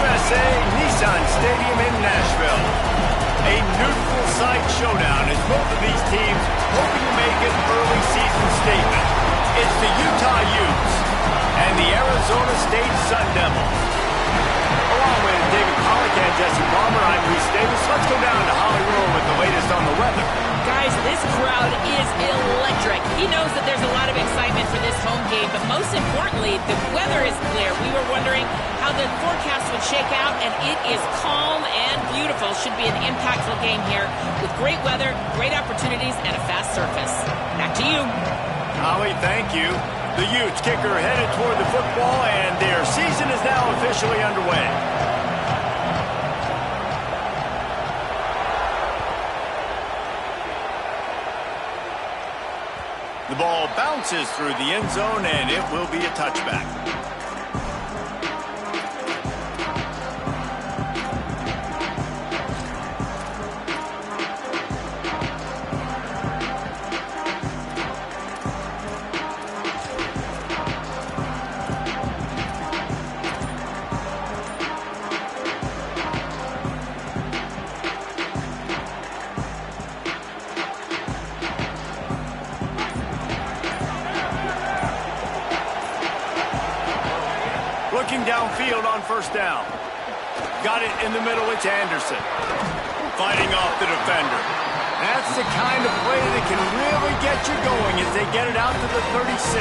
USA Nissan Stadium in Nashville. A neutral site showdown as both of these teams hoping to make an early season statement. It's the Utah Utes and the Arizona State Sun Devils. Along with David Pollock and Jesse Palmer, I'm Reese Davis. Let's go down to Hollywood with the latest on the weather. Guys, this crowd is electric. He knows that there's a lot of excitement for this home game, but most importantly, the weather is clear. We were wondering how the forecast would shake out, and it is calm and beautiful. Should be an impactful game here with great weather, great opportunities, and a fast surface. Back to you. Holly, thank you. The Utes kicker headed toward the football, and their season is now officially underway. The ball bounces through the end zone, and it will be a touchback. Looking downfield on first down. Got it in the middle, it's Anderson. Fighting off the defender. That's the kind of play that can really get you going as they get it out to the 36.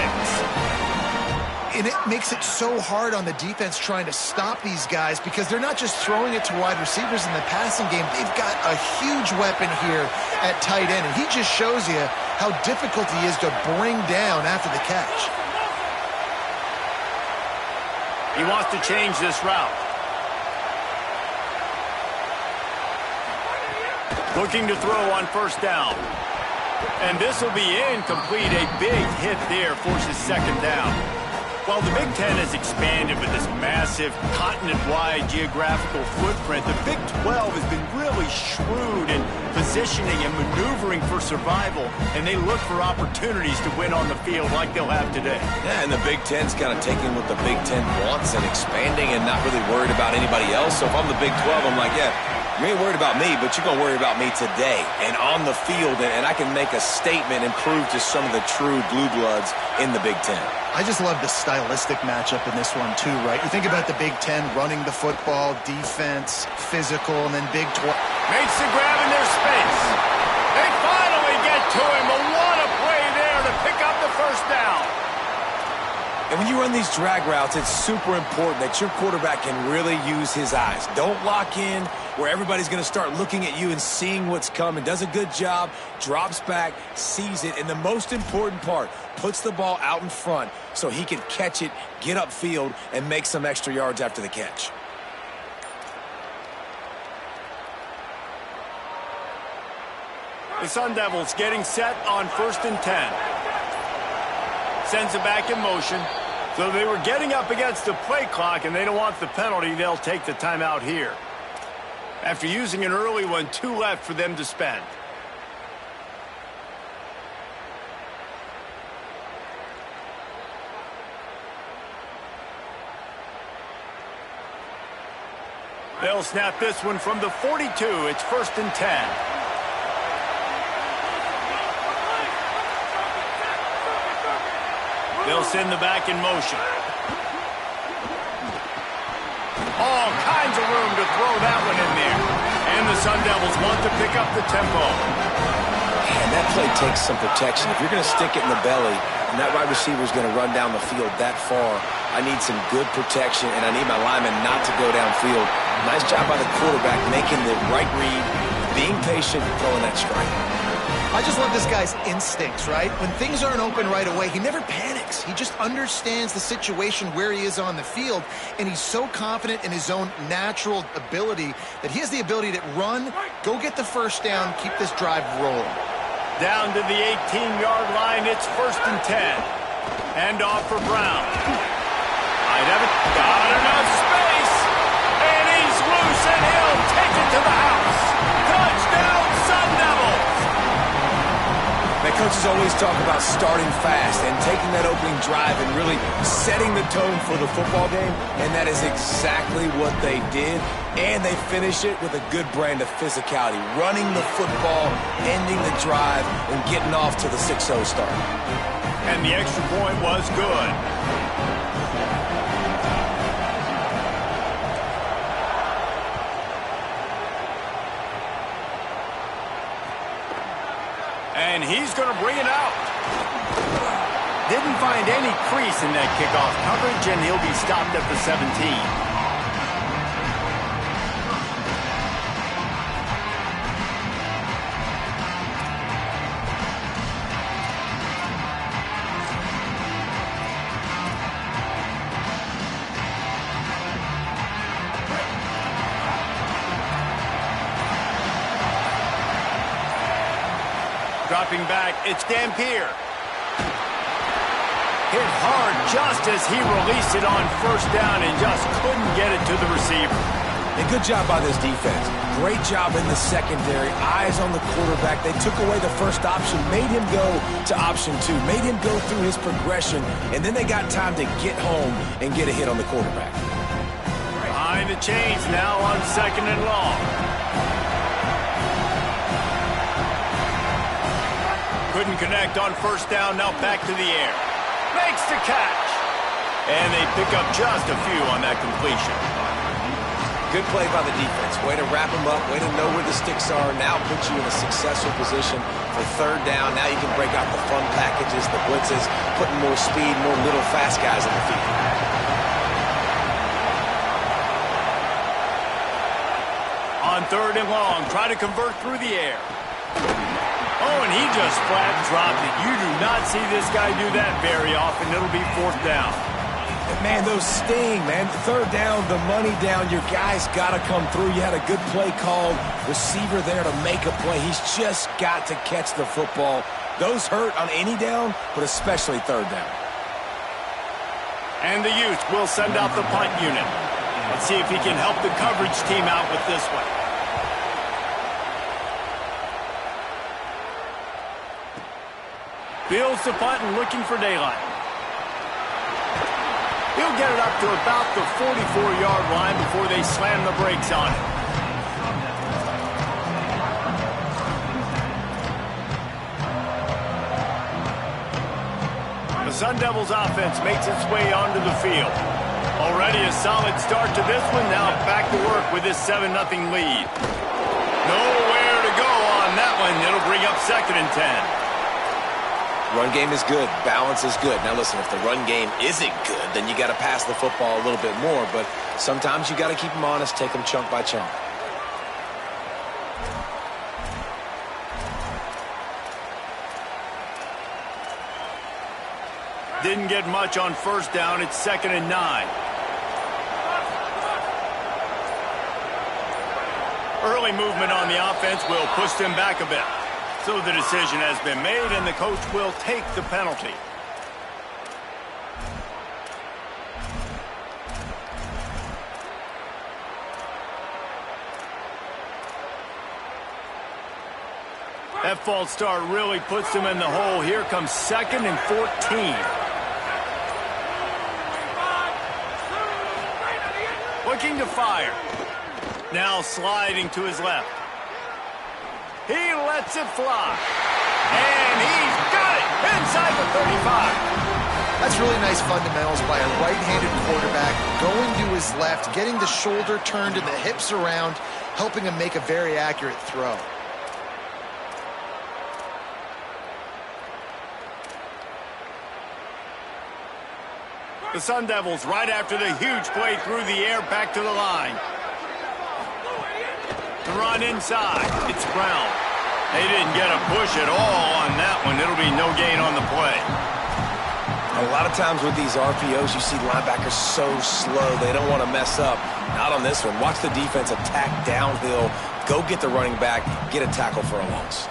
And it makes it so hard on the defense trying to stop these guys because they're not just throwing it to wide receivers in the passing game. They've got a huge weapon here at tight end, and he just shows you how difficult he is to bring down after the catch. He wants to change this route. Looking to throw on first down. And this will be incomplete. A big hit there forces second down. While the Big Ten has expanded with this massive continent-wide geographical footprint, the Big 12 has been really shrewd in positioning and maneuvering for survival, and they look for opportunities to win on the field like they'll have today. Yeah, and the Big Ten's kind of taking what the Big Ten wants and expanding and not really worried about anybody else. So if I'm the Big 12, I'm like, yeah, you ain't worried about me, but you're going to worry about me today and on the field, and I can make a statement and prove to some of the true blue bloods in the Big Ten. I just love the stylistic matchup in this one, too, right? You think about the Big Ten running the football, defense, physical, and then Big 12. Makes the grab in their space. They finally get to him. But what a play there to pick up the first down. And when you run these drag routes, it's super important that your quarterback can really use his eyes. Don't lock in where everybody's going to start looking at you and seeing what's coming. Does a good job, drops back, sees it, and the most important part, puts the ball out in front so he can catch it, get upfield, and make some extra yards after the catch. The Sun Devils getting set on 1st and 10. Sends it back in motion. So they were getting up against the play clock, and they don't want the penalty. They'll take the timeout here. After using an early one, 2 left for them to spend. They'll snap this one from the 42. It's 1st and 10. They'll send the back in motion. All kinds of room to throw that one in there. And the Sun Devils want to pick up the tempo. And that play takes some protection. If you're going to stick it in the belly and that wide receiver is going to run down the field that far, I need some good protection, and I need my lineman not to go downfield. Nice job by the quarterback making the right read, being patient, throwing that strike. I just love this guy's instincts, right? When things aren't open right away, he never panics. He just understands the situation where he is on the field, and he's so confident in his own natural ability that he has the ability to run, go get the first down, keep this drive rolling. Down to the 18-yard line, it's 1st and 10. Hand off for Brown. I haven't got enough space, and he's loose, and he'll take it to the house. Touchdown, Sun Devils! Make coaches always talk about starting fast and taking that opening drive and really setting the tone for the football game, and that is exactly what they did. And they finish it with a good brand of physicality, running the football, ending the drive, and getting off to the 6-0 start. And the extra point was good. And he's going to bring it out. Didn't find any crease in that kickoff coverage, and he'll be stopped at the 17. Dropping back, it's Dampier. Hit hard just as he released it on first down and just couldn't get it to the receiver. And good job by this defense. Great job in the secondary. Eyes on the quarterback. They took away the first option, made him go to option 2, made him go through his progression, and then they got time to get home and get a hit on the quarterback. Behind the chains now on 2nd and long. Couldn't connect on first down, now back to the air. Makes the catch. And they pick up just a few on that completion. Good play by the defense. Way to wrap them up, way to know where the sticks are. Now put you in a successful position for 3rd down. Now you can break out the fun packages, the blitzes, putting more speed, more little fast guys in the field. On 3rd and long, try to convert through the air. Oh, and he just flat dropped it. You do not see this guy do that very often. It'll be 4th down. Man, those sting, man. 3rd down, the money down. Your guy's got to come through. You had a good play called. Receiver there to make a play. He's just got to catch the football. Those hurt on any down, but especially 3rd down. And the youth will send out the punt unit. Let's see if he can help the coverage team out with this one. Fields the punt and looking for daylight. He'll get it up to about the 44-yard line before they slam the brakes on it. The Sun Devils offense makes its way onto the field. Already a solid start to this one. Now back to work with this 7-0 lead. Nowhere to go on that one. It'll bring up 2nd and 10. Run game is good. Balance is good. Now, listen, if the run game isn't good, then you got to pass the football a little bit more. But sometimes you got to keep them honest, take them chunk by chunk. Didn't get much on first down. It's 2nd and 9. Early movement on the offense will push them back a bit. So the decision has been made, and the coach will take the penalty. That false start really puts them in the hole. Here comes 2nd and 14. Looking to fire. Now sliding to his left. He lets it fly. And he's got it inside the 35. That's really nice fundamentals by a right-handed quarterback, going to his left, getting the shoulder turned and the hips around, helping him make a very accurate throw. The Sun Devils right after the huge play through the air back to the line. To run inside, it's Brown. They didn't get a push at all on that one. It'll be no gain on the play. A lot of times with these RPOs, you see linebackers so slow, they don't want to mess up. Not on this one. Watch the defense attack downhill, go get the running back, get a tackle for a loss.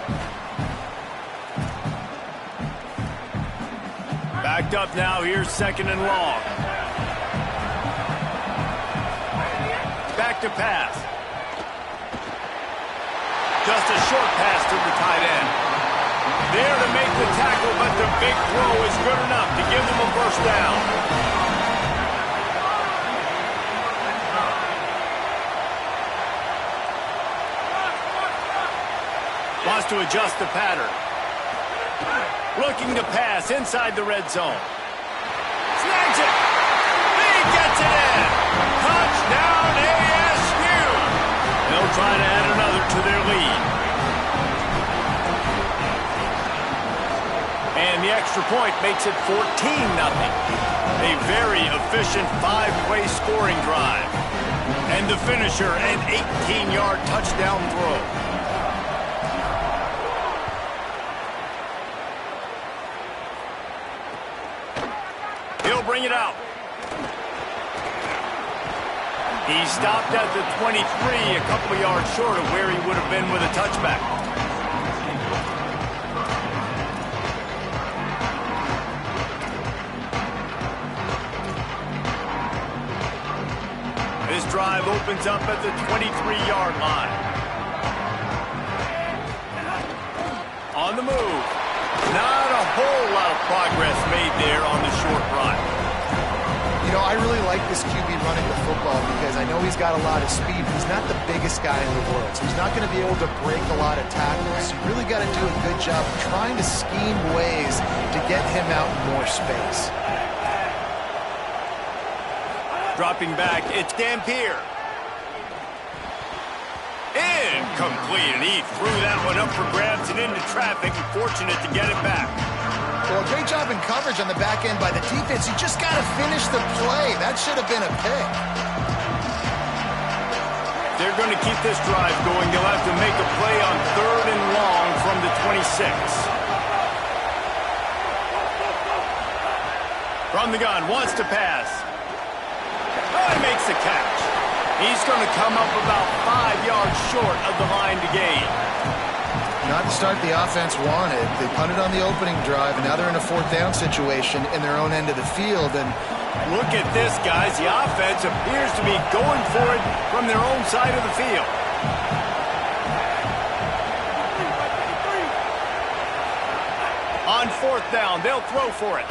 Backed up now, here's 2nd and long. Back to pass. Just a short pass to the tight end. there to make the tackle, but the big throw is good enough to give them a first down. Wants to adjust the pattern. Looking to pass inside the red zone. Snags it. He gets it in. Touchdown ASU. They'll try to add another to their lead. And the extra point makes it 14-0. A very efficient 5-play scoring drive. And the finisher, an 18-yard touchdown throw. Bring it out. He stopped at the 23, a couple of yards short of where he would have been with a touchback. This drive opens up at the 23-yard line. On the move. Not a whole lot of progress made there on the short run. You know, I really like this QB running the football because I know he's got a lot of speed, but he's not the biggest guy in the world. So he's not going to be able to break a lot of tackles. You really got to do a good job of trying to scheme ways to get him out in more space. Dropping back, it's Dampier. Incomplete, and he threw that one up for grabs and into traffic, and fortunate to get it back. Well, great job in coverage on the back end by the defense. You just got to finish the play. That should have been a pick. They're going to keep this drive going. They'll have to make a play on 3rd and long from the 26. From the gun, wants to pass. Oh, he makes the catch. He's going to come up about 5 yards short of the line to gain. Not the start the offense wanted. They punted on the opening drive, and now they're in a 4th down situation in their own end of the field. And look at this, guys. The offense appears to be going for it from their own side of the field. On 4th down, they'll throw for it.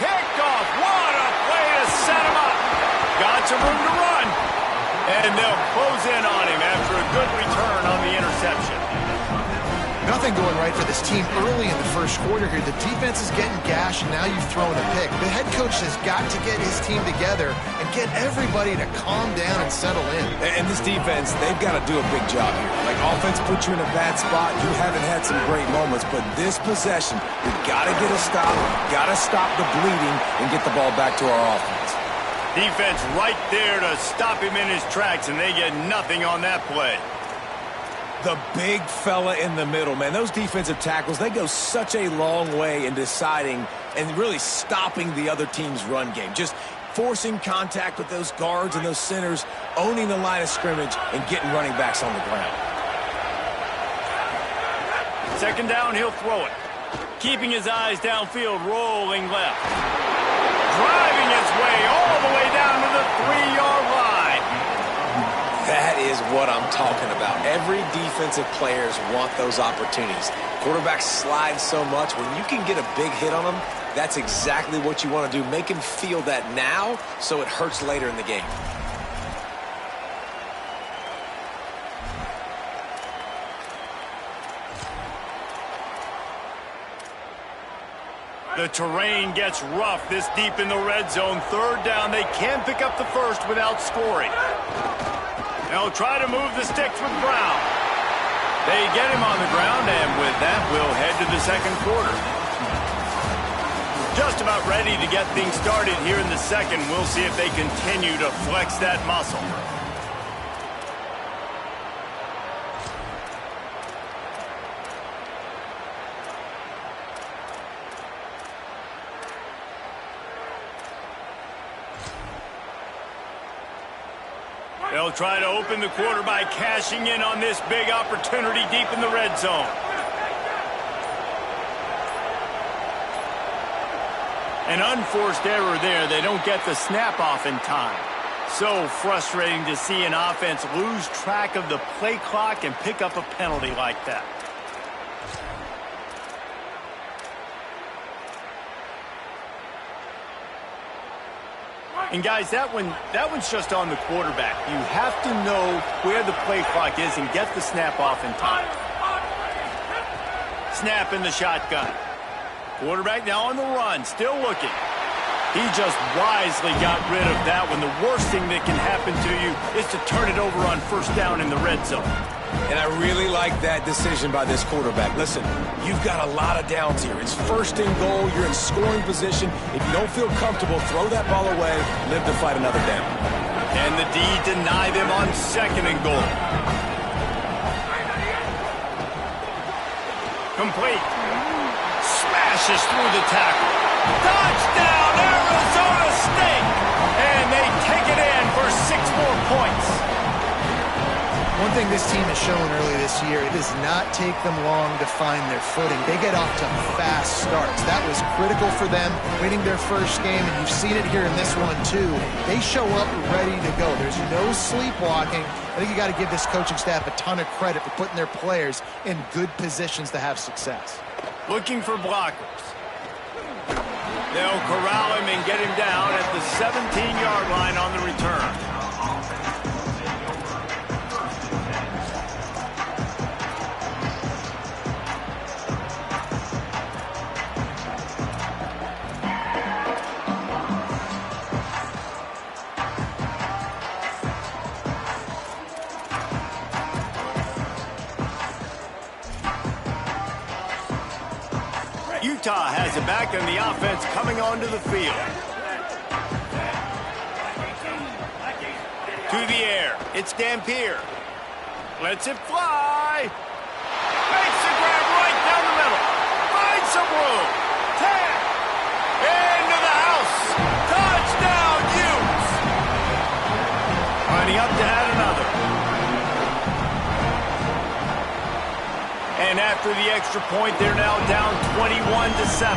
Picked off. What a play to set him up. Got some room to run. And they'll close in on him after a good return on the interception. nothing going right for this team early in the first quarter here. The defense is getting gashed, and now you've thrown a pick. The head coach has got to get his team together and get everybody to calm down and settle in. And this defense, they've got to do a big job here. Like, offense puts you in a bad spot. You haven't had some great moments, but this possession, you've got to get a stop, got to stop the bleeding, and get the ball back to our offense. Defense right there to stop him in his tracks, and they get nothing on that play. The big fella in the middle, man. Those defensive tackles, they go such a long way in deciding and really stopping the other team's run game. Just forcing contact with those guards and those centers, owning the line of scrimmage, and getting running backs on the ground. Second down, he'll throw it. Keeping his eyes downfield, rolling left. Driving his way all the way down to the 3-yard line. That is what I'm talking about. Every defensive players want those opportunities. Quarterbacks slide so much. When you can get a big hit on them, that's exactly what you want to do. Make him feel that now so it hurts later in the game. The terrain gets rough this deep in the red zone. Third down, they can pick up the first without scoring. They'll try to move the sticks with Brown. They get him on the ground, and with that, we'll head to the second quarter. Just about ready to get things started here in the second. We'll see if they continue to flex that muscle. They'll try to open the quarter by cashing in on this big opportunity deep in the red zone. An unforced error there. They don't get the snap off in time. So frustrating to see an offense lose track of the play clock and pick up a penalty like that. And guys, that one's just on the quarterback. You have to know where the play clock is and get the snap off in time. Snap in the shotgun. Quarterback now on the run, still looking. He just wisely got rid of that one. The worst thing that can happen to you is to turn it over on first down in the red zone. And I really like that decision by this quarterback. Listen, you've got a lot of downs here. It's first and goal. You're in scoring position. If you don't feel comfortable, throw that ball away. Live to fight another down. And the D deny them on second and goal. Complete. Smashes through the tackle. Touchdown, Arizona State! And they take it in for 6 more points. One thing this team has shown early this year, it does not take them long to find their footing. They get off to fast starts. That was critical for them, winning their first game, and you've seen it here in this one too. They show up ready to go. There's no sleepwalking. I think you got to give this coaching staff a ton of credit for putting their players in good positions to have success. Looking for blockers. They'll corral him and get him down at the 17-yard line on the return. Utah has it back in the offense coming onto the field. To the air. It's Dampier. Lets it fly. Makes the grab right down the middle. Finds some room. 10. Into the house. Touchdown, Utes. Lining up to add another. And after the extra point, they're now down 21-7.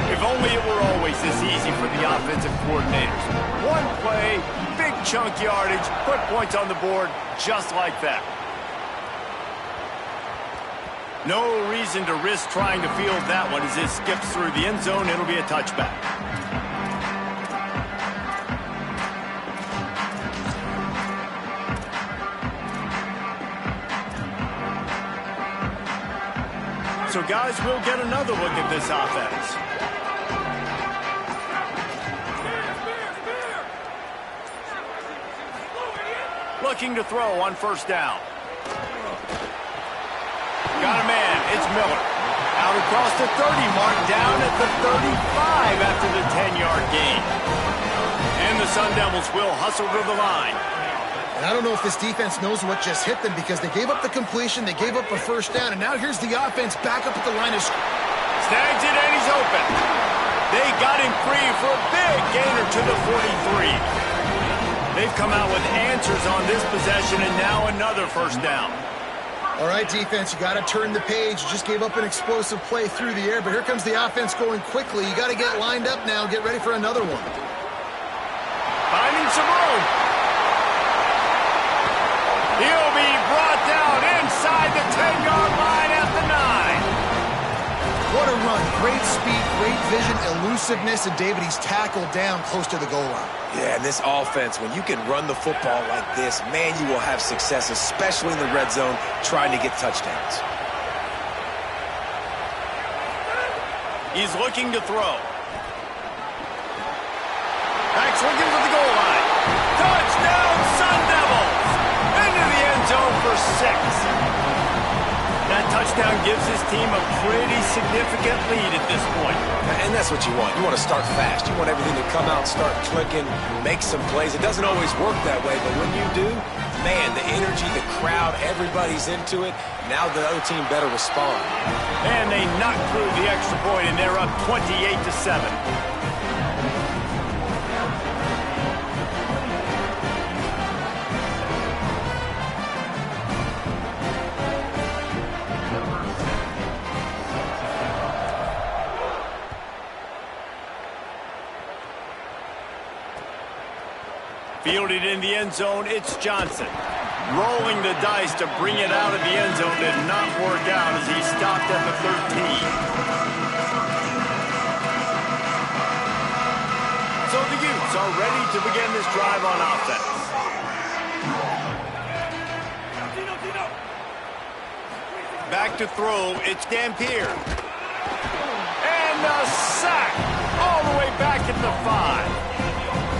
If only it were always this easy for the offensive coordinators. One play, big chunk yardage, put points on the board just like that. No reason to risk trying to field that one as it skips through the end zone. It'll be a touchback. So, guys, we'll get another look at this offense. Looking to throw on first down. Got a man. It's Miller. Out across the 30 mark, down at the 35 after the 10-yard gain. And the Sun Devils will hustle to the line. And I don't know if this defense knows what just hit them because they gave up the completion, they gave up a first down, and now here's the offense back up at the line of scrimmage. Snags it, and he's open. They got him free for a big gainer to the 43. They've come out with answers on this possession, and now another first down. All right, defense, you got to turn the page. You just gave up an explosive play through the air, but here comes the offense going quickly. You got to get lined up now, get ready for another one. Finding some room. He'll be brought down inside the 10-yard line at the 9. What a run. Great speed, great vision, elusiveness, and David, he's tackled down close to the goal line. Yeah, and this offense, when you can run the football like this, man, you will have success, especially in the red zone, trying to get touchdowns. He's looking to throw. Back swinging to the goal line. Touchdown, Sun Devils! Into the end zone for 6. That touchdown gives his team a pretty significant lead at this point. And that's what you want. You want to start fast. You want everything to come out, start clicking, make some plays. It doesn't always work that way, but when you do, man, the energy, the crowd, everybody's into it. Now the other team better respond. And they knock through the extra point, and they're up 28-7. Fielded in the end zone, it's Johnson. Rolling the dice to bring it out of the end zone did not work out as he stopped at the 13. So the are ready to begin this drive on offense. Back to throw, it's Dampier. And a sack all the way back at the 5.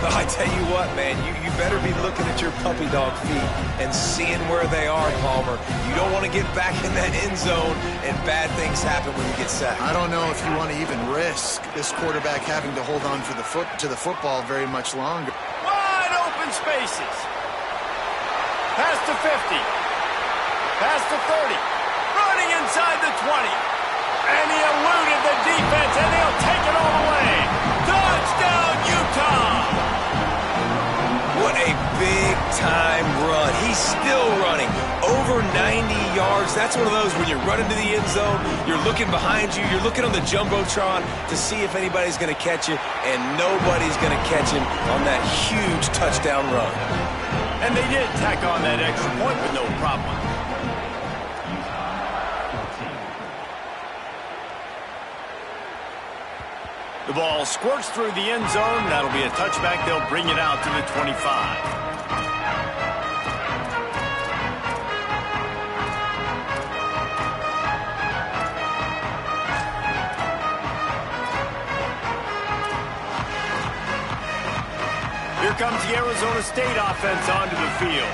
I tell you what, man, you better be looking at your puppy dog feet and seeing where they are, Palmer. You don't want to get back in that end zone and bad things happen when you get sacked. I don't know if you want to even risk this quarterback having to hold on to the football very much longer. Wide open spaces. Pass to 50. Pass to 30. Running inside the 20. And he eluded the defense, and he'll take it all the way. Touchdown, Utah! What a big-time run. He's still running. Over 90 yards. That's one of those when you run into the end zone, you're looking behind you, you're looking on the Jumbotron to see if anybody's going to catch you, and nobody's going to catch him on that huge touchdown run. And they did tack on that extra point with no problem. The ball squirts through the end zone. That'll be a touchback. They'll bring it out to the 25. Here comes the Arizona State offense onto the field.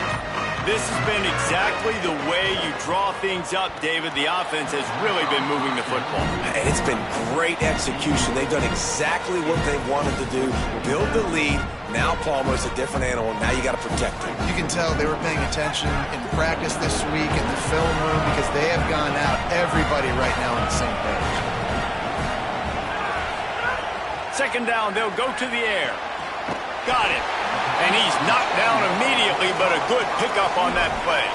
This has been exactly the way you draw things up, David. The offense has really been moving the football. And it's been great execution. They've done exactly what they wanted to do. Build the lead. Now Palmer's a different animal. Now you got to protect him. You can tell they were paying attention in practice this week in the film room because they have gone out, everybody right now on the same page. Second down, they'll go to the air. Got it. And he's knocked down immediately, but a good pickup on that play.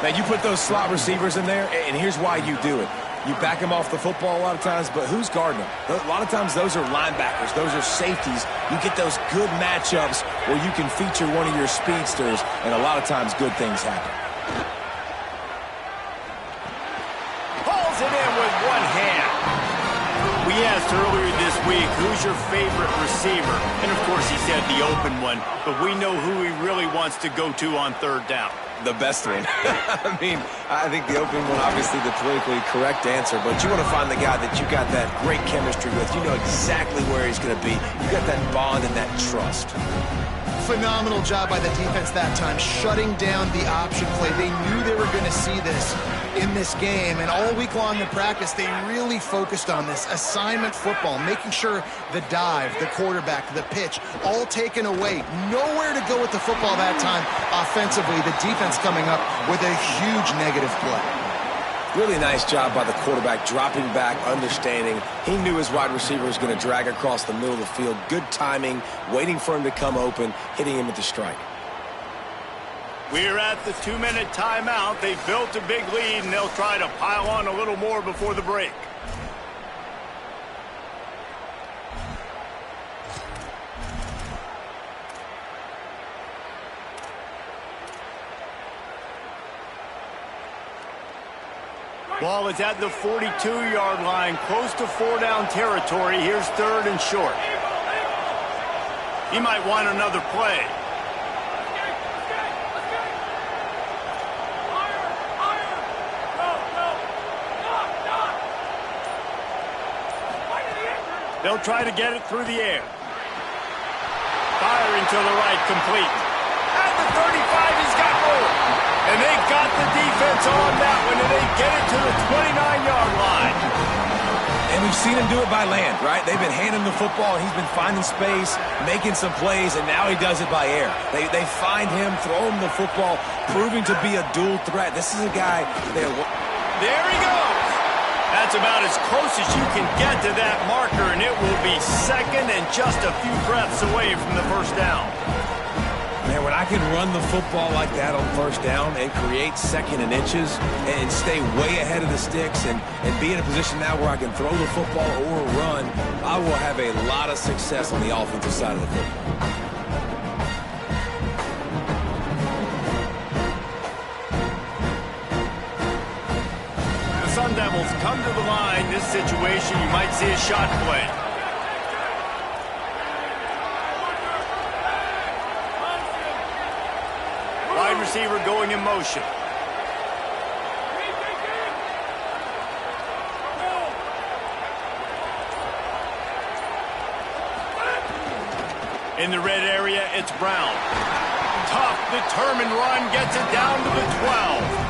Now, you put those slot receivers in there, and here's why you do it. You back them off the football a lot of times, but who's guarding them? A lot of times those are linebackers. Those are safeties. You get those good matchups where you can feature one of your speedsters, and a lot of times good things happen. Pulls it in with one hand. We asked earlier this week, who's your favorite receiver? And, of course, he said the open one, but we know who he really wants to go to on third down. The best one. I mean, I think the open one, obviously the politically correct answer, but you want to find the guy that you got that great chemistry with. You know exactly where he's going to be. You got that bond and that trust. Phenomenal job by the defense that time, shutting down the option play. They knew they were going to see this in this game, and all week long in practice, they really focused on this assignment football, making sure the dive, the quarterback, the pitch, all taken away. Nowhere to go with the football that time offensively. The defense coming up with a huge negative play. Really nice job by the quarterback, dropping back, understanding. He knew his wide receiver was going to drag across the middle of the field. Good timing, waiting for him to come open, hitting him with the strike. We're at the 2-minute timeout. They've built a big lead, and they'll try to pile on a little more before the break. Ball is at the 42-yard line, close to 4-down territory. Here's third and short. He might want another play. They'll try to get it through the air. Firing to the right, complete. At the 35, he's got more. And they got the defense on that one, and they get it to the 29-yard line. And we've seen him do it by land, right? They've been handing the football, he's been finding space, making some plays, and now he does it by air. They find him, throw him the football, proving to be a dual threat. This is a guy that... There he goes. That's about as close as you can get to that marker, and it will be second and just a few breaths away from the first down. Man, when I can run the football like that on first down and create second and inches and stay way ahead of the sticks and be in a position now where I can throw the football or run, I will have a lot of success on the offensive side of the football. The Sun Devils come to the line. This situation, you might see a shot play. receiver going in motion. In the red area, it's Brown. Tough, determined run, gets it down to the 12.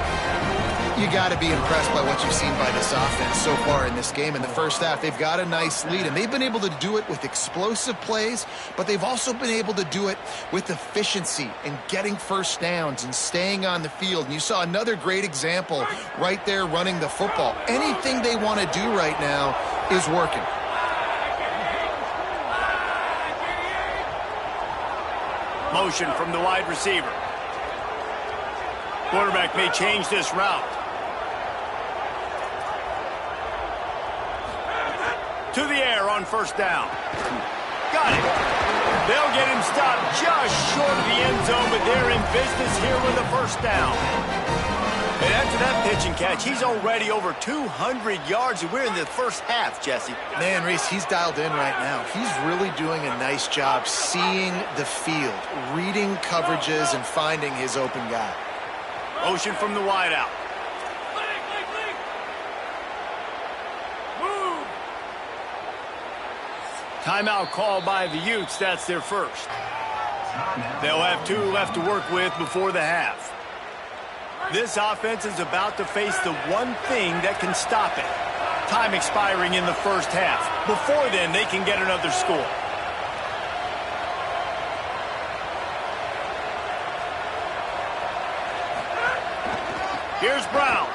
You got to be impressed by what you've seen by this offense so far in this game. In the first half, they've got a nice lead, and they've been able to do it with explosive plays, but they've also been able to do it with efficiency and getting first downs and staying on the field. And you saw another great example right there running the football. Anything they want to do right now is working. Motion from the wide receiver. Quarterback may change this route. To the air on first down. Got it. They'll get him stopped just short of the end zone, but they're in business here with a first down. And after that pitch and catch, he's already over 200 yards, and we're in the first half, Jesse. Man, Reese, he's dialed in right now. He's really doing a nice job seeing the field, reading coverages, and finding his open guy. Motion from the wideout. Timeout called by the Utes. That's their first. They'll have 2 left to work with before the half. This offense is about to face the one thing that can stop it. Time expiring in the first half. Before then, they can get another score. Here's Brown.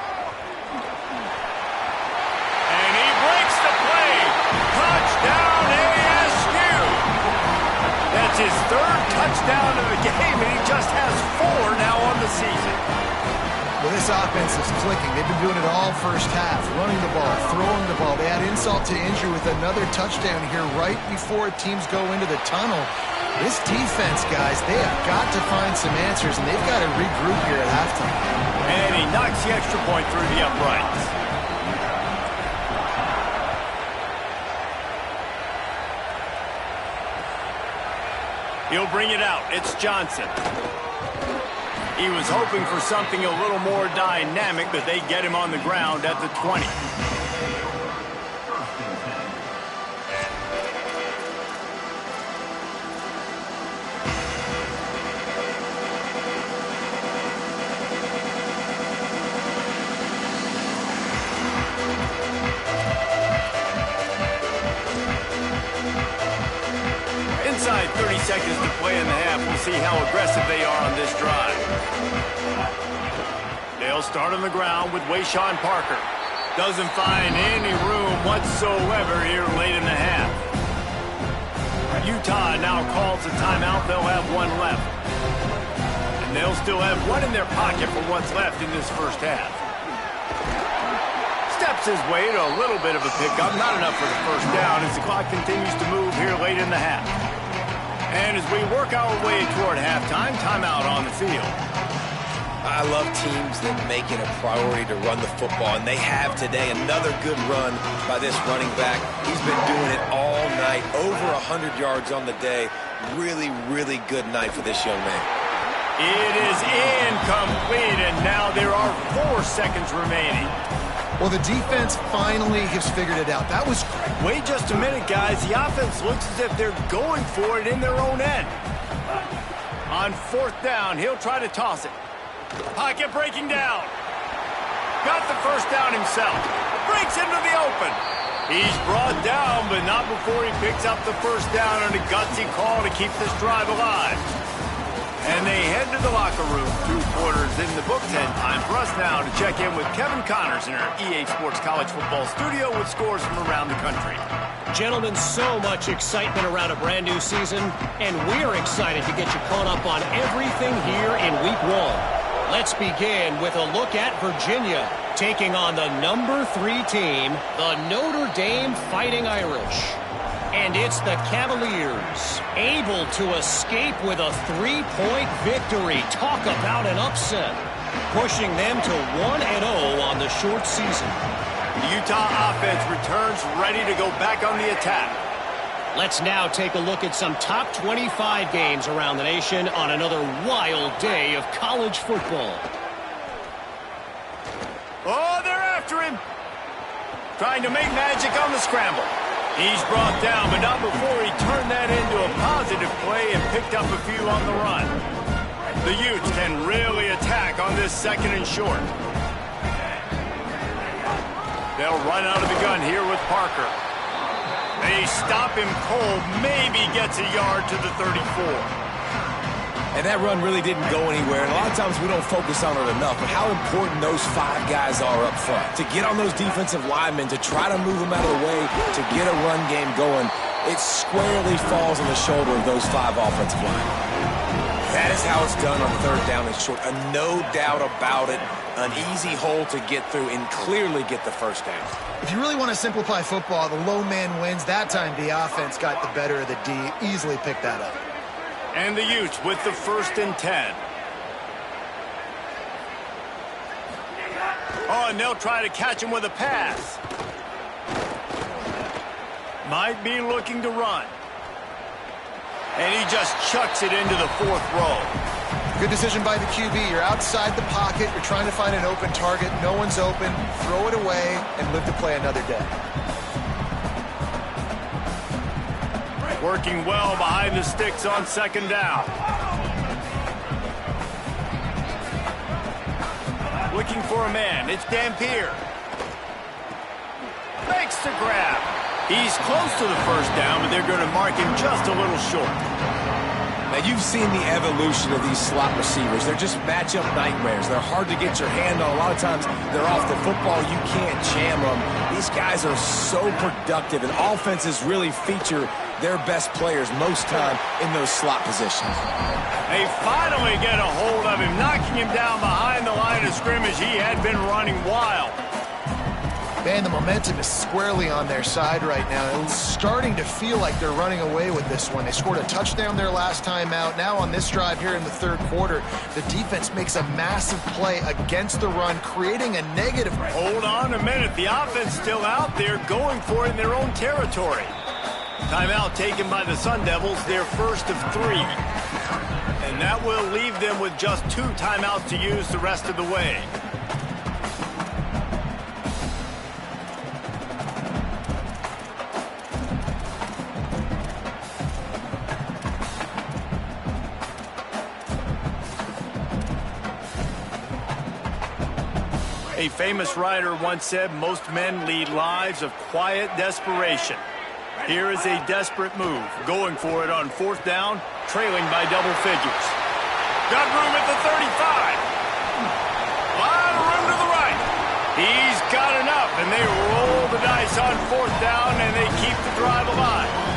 And he breaks the play. Touchdown, ASU. That's his 3rd touchdown of the game, and he just has 4 now on the season. Well, this offense is clicking. They've been doing it all first half, running the ball, throwing the ball. They add insult to injury with another touchdown here right before teams go into the tunnel. This defense, guys, they have got to find some answers, and they've got to regroup here at halftime. And he knocks the extra point through the uprights. He'll bring it out. It's Johnson. He was hoping for something a little more dynamic, but they get him on the ground at the 20. Inside 30 seconds to play in the half. We'll see how aggressive they are on this drive. They'll start on the ground with Wayshawn Parker. Doesn't find any room whatsoever here late in the half. Utah now calls a timeout. They'll have 1 left. And they'll still have 1 in their pocket for what's left in this first half. Steps his way to a little bit of a pickup. Not enough for the first down as the clock continues to move here late in the half. And as we work our way toward halftime, timeout on the field. I love teams that make it a priority to run the football, and they have today. Another good run by this running back. He's been doing it all night, over 100 yards on the day. Really, really good night for this young man. It is incomplete, and now there are 4 seconds remaining. Well, the defense finally has figured it out. That was great. Wait just a minute, guys. The offense looks as if they're going for it in their own end. On 4th down, he'll try to toss it. Pocket breaking down. Got the first down himself. Breaks into the open. He's brought down, but not before he picks up the first down on a gutsy call to keep this drive alive. And they head to the locker room. 2 quarters in the books, and time for us now to check in with Kevin Connors in our EA Sports College Football studio with scores from around the country. Gentlemen, so much excitement around a brand new season, and we're excited to get you caught up on everything here in Week 1. Let's begin with a look at Virginia, taking on the number 3 team, the Notre Dame Fighting Irish. And it's the Cavaliers, able to escape with a 3-point victory. Talk about an upset, pushing them to 1-0 on the short season. The Utah offense returns ready to go back on the attack. Let's now take a look at some top 25 games around the nation on another wild day of college football. Oh, they're after him. Trying to make magic on the scramble. He's brought down, but not before he turned that into a positive play and picked up a few on the run. The Utes can really attack on this 2nd and short. They'll run out of the gun here with Parker. They stop him cold, maybe gets a yard to the 34. And that run really didn't go anywhere. And a lot of times we don't focus on it enough, but how important those 5 guys are up front. To get on those defensive linemen, to try to move them out of the way, to get a run game going, it squarely falls on the shoulder of those 5 offensive linemen. That is how it's done on 3rd down and short. No doubt about it. An easy hole to get through and clearly get the 1st down. If you really want to simplify football, the low man wins. That time the offense got the better of the D. Easily picked that up. And the Utes with the 1st and 10. Oh, and they'll try to catch him with a pass. Might be looking to run. And he just chucks it into the 4th row. Good decision by the QB. You're outside the pocket. You're trying to find an open target. No one's open. Throw it away and live to play another day. Working well behind the sticks on 2nd down. Looking for a man. It's Dampier. Makes the grab. He's close to the 1st down, but they're going to mark him just a little short. Now, you've seen the evolution of these slot receivers. They're just matchup nightmares. They're hard to get your hand on. A lot of times, they're off the football. You can't jam them. These guys are so productive, and offenses really feature their best players most time in those slot positions. They finally get a hold of him, knocking him down behind the line of scrimmage. He had been running wild. Man, the momentum is squarely on their side right now. It's starting to feel like they're running away with this one. They scored a touchdown their last time out. Now on this drive here in the 3rd quarter, the defense makes a massive play against the run, creating a negative. Hold on a minute. The offense still out there going for it in their own territory. Timeout taken by the Sun Devils, their 1st of 3. And that will leave them with just 2 timeouts to use the rest of the way. A famous writer once said, most men lead lives of quiet desperation. Here is a desperate move, going for it on 4th down, trailing by double figures. Got room at the 35. Lot of room to the right. He's got enough, and they roll the dice on 4th down, and they keep the drive alive.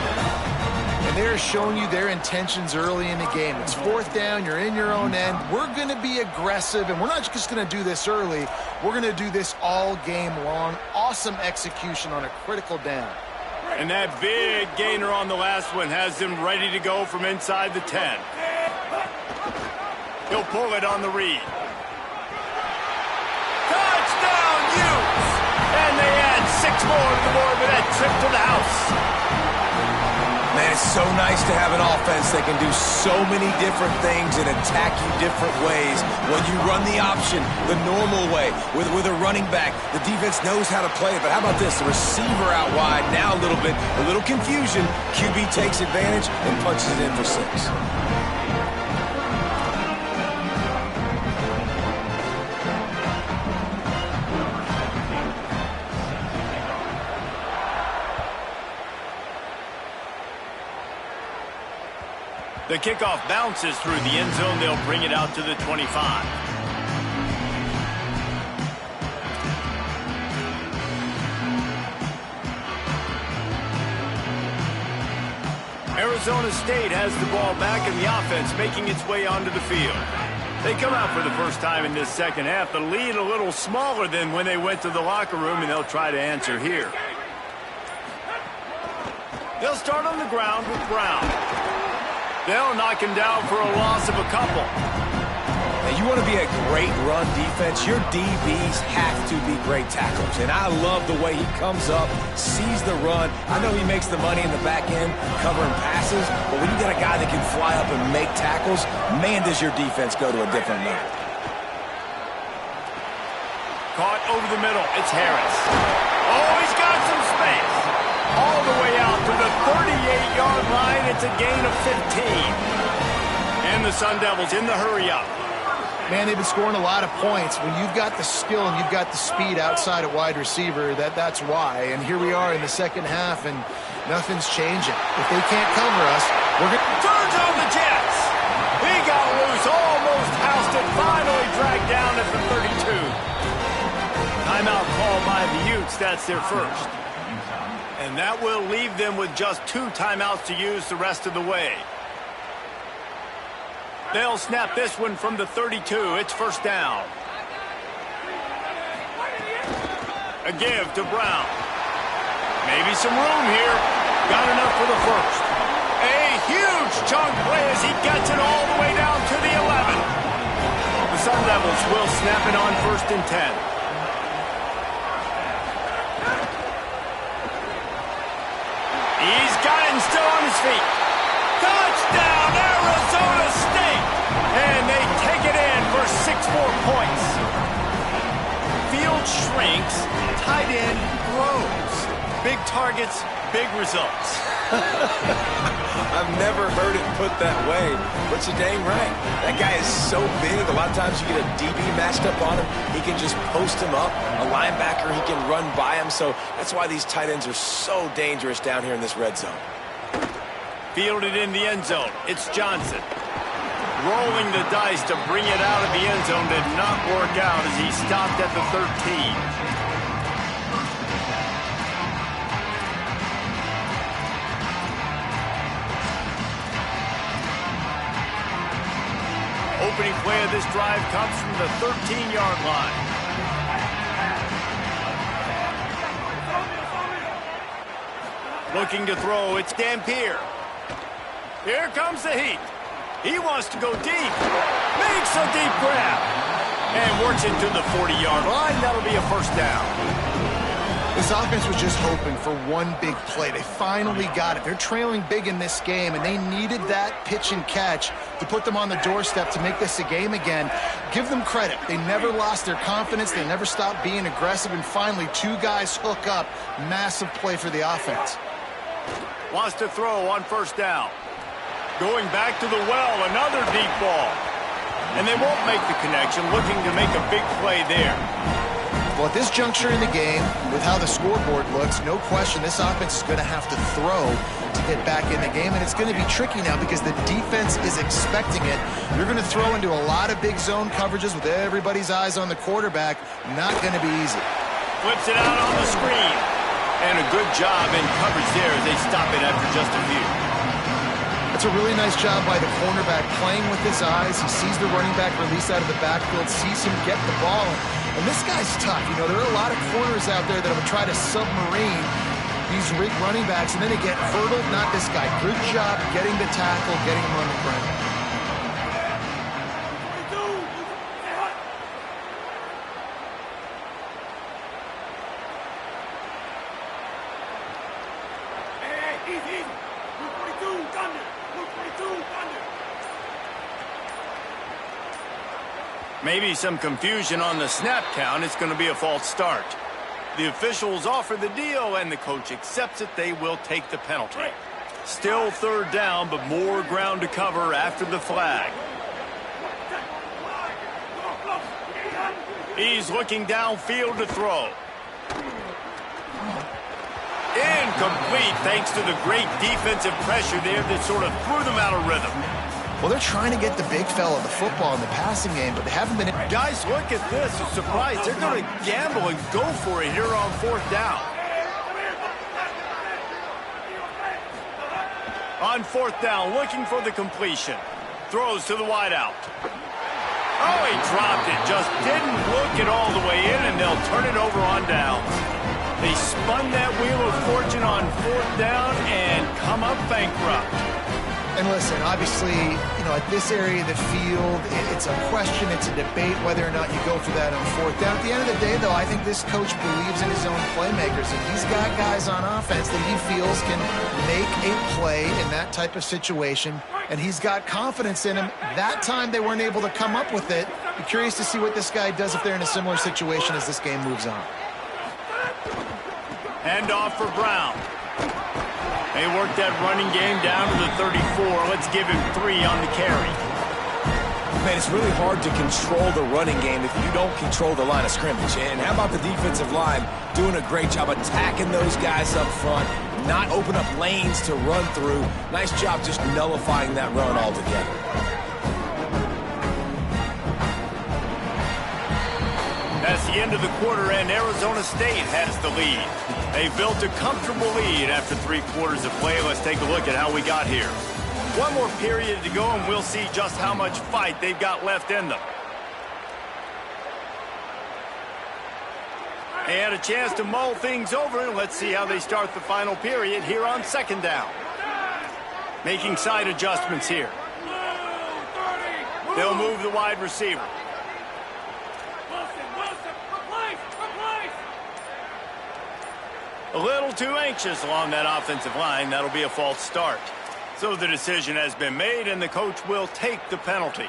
And they're showing you their intentions early in the game. It's 4th down, you're in your own end. We're going to be aggressive, and we're not just going to do this early. We're going to do this all game long. Awesome execution on a critical down. And that big gainer on the last one has them ready to go from inside the 10. He'll pull it on the read. Touchdown, Utes! And they add 6 more to the board with that trip to the house. Man, it's so nice to have an offense that can do so many different things and attack you different ways. When you run the option the normal way with a running back, the defense knows how to play it. But how about this? The receiver out wide, now a little confusion. QB takes advantage and punches it in for 6. The kickoff bounces through the end zone. They'll bring it out to the 25. Arizona State has the ball back and the offense making its way onto the field. They come out for the first time in this 2nd half. The lead a little smaller than when they went to the locker room, and they'll try to answer here. They'll start on the ground with Brown. They'll knock him down for a loss of a couple. Now, you you want to be a great run defense, your DBs have to be great tacklers. And I love the way he comes up, sees the run. I know he makes the money in the back end covering passes, but when you got a guy that can fly up and make tackles, man, does your defense go to a different level. Caught over the middle. It's Harris. Oh, he's got some space. All the way out to the 38-yard line. It's a gain of 15. And the Sun Devils in the hurry-up. Man, they've been scoring a lot of points. When you've got the skill and you've got the speed outside at wide receiver, that's why. And here we are in the second half, and nothing's changing. If they can't cover us, we're going to... Turns on the Jets. He got loose, almost housed it, finally dragged down at the 32. Timeout call by the Utes. That's their first. And that will leave them with just 2 timeouts to use the rest of the way. They'll snap this one from the 32. It's first down. A give to Brown. Maybe some room here. Got enough for the first. A huge chunk play as he gets it all the way down to the 11. The Sun Devils will snap it on first and 10. He's got it and still on his feet. Touchdown, Arizona State! And they take it in for 6 more points. Field shrinks, tight end grows. Big targets, big results. I've never heard it put that way, but you're dang right. That guy is so big. A lot of times you get a DB matched up on him. He can just post him up. A linebacker, he can run by him. So that's why these tight ends are so dangerous down here in this red zone. Fielded in the end zone. It's Johnson. Rolling the dice to bring it out of the end zone did not work out as he stopped at the 13. Opening play of this drive comes from the 13-yard line. Looking to throw, it's Dampier. Here comes the heat. He wants to go deep. Makes a deep grab. And works it to the 40-yard line. That'll be a first down. This offense was just hoping for one big play. They finally got it. They're trailing big in this game, and they needed that pitch and catch to put them on the doorstep to make this a game again. Give them credit. They never lost their confidence. They never stopped being aggressive, and finally 2 guys hook up. Massive play for the offense. Wants to throw on first down. Going back to the well, another deep ball. And they won't make the connection, looking to make a big play there. Well, at this juncture in the game, with how the scoreboard looks, no question this offense is going to have to throw to get back in the game, and it's going to be tricky now because the defense is expecting it. You're going to throw into a lot of big zone coverages with everybody's eyes on the quarterback. Not going to be easy. Flips it out on the screen. And a good job in coverage there as they stop it after just a few. That's a really nice job by the cornerback playing with his eyes. He sees the running back release out of the backfield, sees him get the ball. And this guy's tough. You know, there are a lot of corners out there that would try to submarine these running backs, and then they get hurdled. Not this guy. Good job getting the tackle, getting him on the ground. Maybe some confusion on the snap count. It's going to be a false start. The officials offer the deal, and the coach accepts it. They will take the penalty. Still third down, but more ground to cover after the flag. He's looking downfield to throw. Incomplete thanks to the great defensive pressure there that sort of threw them out of rhythm. Well, they're trying to get the big fella the football in the passing game, but they haven't been... Guys, look at this. I'm surprised. They're going to gamble and go for it here on fourth down. On fourth down, looking for the completion. Throws to the wideout. Oh, he dropped it. Just didn't look it all the way in, and they'll turn it over on downs. They spun that wheel of fortune on 4th down and come up bankrupt. And listen, obviously, at this area of the field, it's a question, it's a debate whether or not you go for that on 4th down. At the end of the day, though, I think this coach believes in his own playmakers, and he's got guys on offense that he feels can make a play in that type of situation, and he's got confidence in him. That time they weren't able to come up with it. Be curious to see what this guy does if they're in a similar situation as this game moves on. Hand off for Brown. They work that running game down to the 34. Let's give him 3 on the carry. Man, it's really hard to control the running game if you don't control the line of scrimmage. And how about the defensive line doing a great job attacking those guys up front, not open up lanes to run through. Nice job just nullifying that run altogether. That's the end of the quarter, and Arizona State has the lead. They built a comfortable lead after 3 quarters of play. Let's take a look at how we got here. One more period to go, and we'll see just how much fight they've got left in them. They had a chance to mull things over, and let's see how they start the final period here on 2nd down. Making side adjustments here. They'll move the wide receiver. A little too anxious along that offensive line. That'll be a false start. So the decision has been made, and the coach will take the penalty.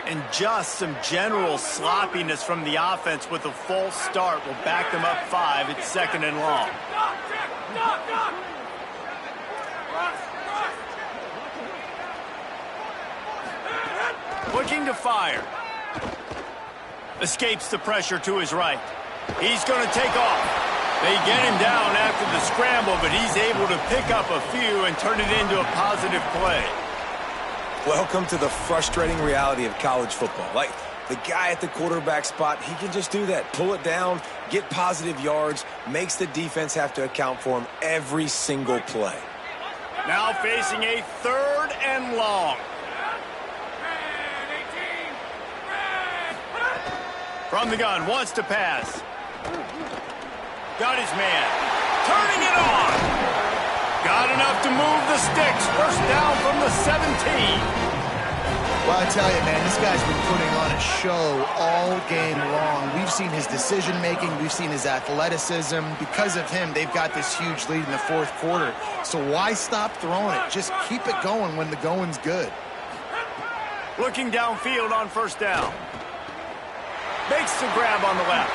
And just some general sloppiness from the offense with a false start will back them up 5. It's 2nd and long. Looking to fire. Escapes the pressure to his right. He's going to take off. They get him down after the scramble, but he's able to pick up a few and turn it into a positive play. Welcome to the frustrating reality of college football. Like, the guy at the quarterback spot, he can just do that. Pull it down, get positive yards, makes the defense have to account for him every single play. Now facing a 3rd and long. From the gun, wants to pass. Got his man. Turning it on. Got enough to move the sticks. 1st down from the 17. Well, I tell you, man, this guy's been putting on a show all game long. We've seen his decision-making. We've seen his athleticism. Because of him, they've got this huge lead in the 4th quarter. So why stop throwing it? Just keep it going when the going's good. Looking downfield on 1st down. Makes the grab on the left.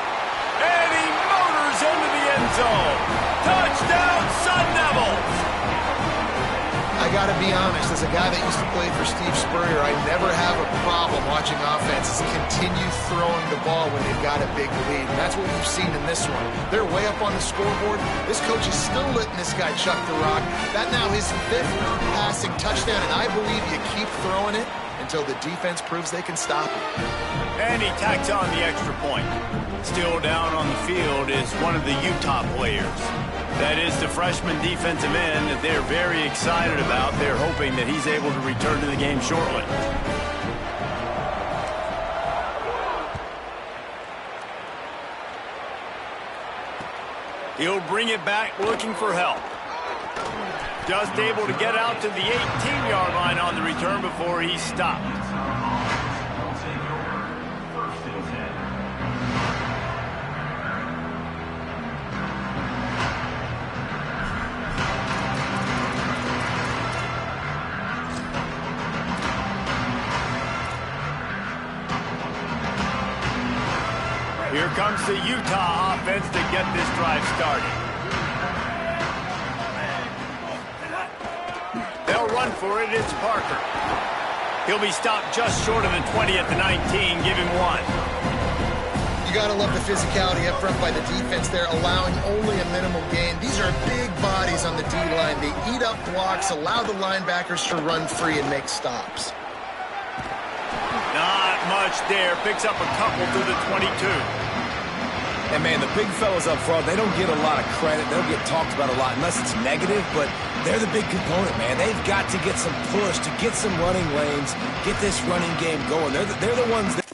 And he motors into the end zone. Touchdown, Sun Devils! I got to be honest, as a guy that used to play for Steve Spurrier, I never have a problem watching offenses continue throwing the ball when they've got a big lead. And that's what we've seen in this one. They're way up on the scoreboard. This coach is still letting this guy chuck the rock. That now his 5th passing touchdown, and I believe you keep throwing it until the defense proves they can stop it. And he tacks on the extra point. Still down on the field is one of the Utah players. That is the freshman defensive end that they're very excited about. They're hoping that he's able to return to the game shortly. He'll bring it back looking for help. Just able to get out to the 18-yard line on the return before he stopped. Here comes the Utah offense to get this drive started. They'll run for it. It's Parker. He'll be stopped just short of the 20 at the 19. Give him 1. You got to love the physicality up front by the defense there, allowing only a minimal gain. These are big bodies on the D-line. They eat up blocks, allow the linebackers to run free and make stops. Not much there. Picks up a couple to the 22. And, man, the big fellas up front, they don't get a lot of credit. They don't get talked about a lot unless it's negative, but they're the big component, man. They've got to get some push, to get some running lanes, get this running game going. They're the ones that